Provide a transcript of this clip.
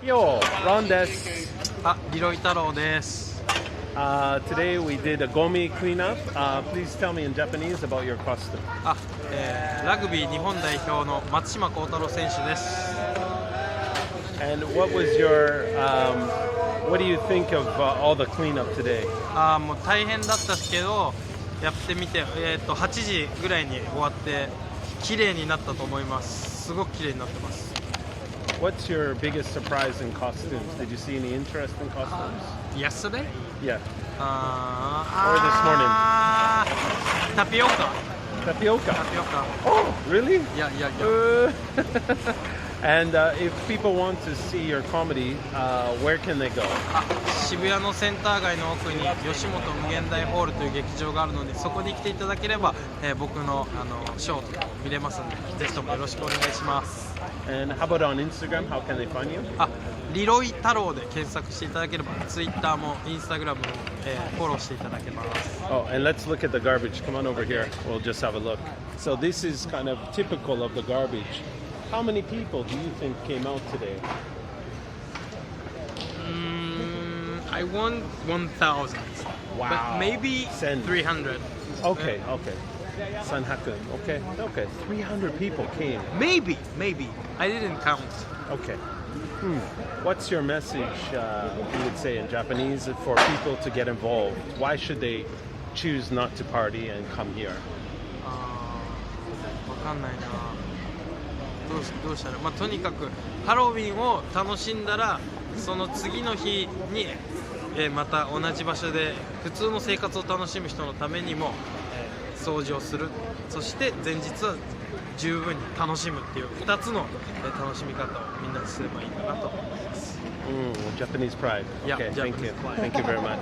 Yo, Ron です。リロイ太郎です。Today we did a gomi cleanup. Please tell me in Japanese about your costume. ラグビー日本代表の松島幸太郎選手です。And what was your, what do you think of all the cleanup today? もう大変だったけど、やってみて、8時ぐらいに終わって綺麗になったと思います。すごく綺麗になってます。What's your biggest surprise in costumes? Did you see any interesting costumes? Yesterday? Yeah. Or this morning? Tapioca. Tapioca. Tapioca. Oh, really? Yeah. And if people want to see your comedy, where can they go? 渋谷のセンター街の奥に吉本無限大ホールという劇場があるので、そこに来ていただければ、僕のショーとか見れますので、ぜひともよろしくお願いします。And how about on Instagram? How can they find you? リロイ太郎で検索していただければ、Twitter も Instagram も、フォローしていただけます。Oh, and let's look at the garbage. Come on over here. We'll just have a look. So this is kind of typical of the garbage. How many people do you think came out today? I want 1,000. Wow. But maybe 300. Okay. Sanhaku. Okay. 300 people came. Maybe. I didn't count. Okay. What's your message, you would say in Japanese, for people to get involved? Why should they choose not to party and come here? わかんないな。どうしたら、とにかくハロウィンを楽しんだら、その次の日に、また同じ場所で普通の生活を楽しむ人のためにも、掃除をする。そして前日は十分に楽しむっていう2つの、楽しみ方をみんなにすればいいかなと思います。Japanese pride. Okay, Yeah, thank you. Japanese pride. Thank you very much.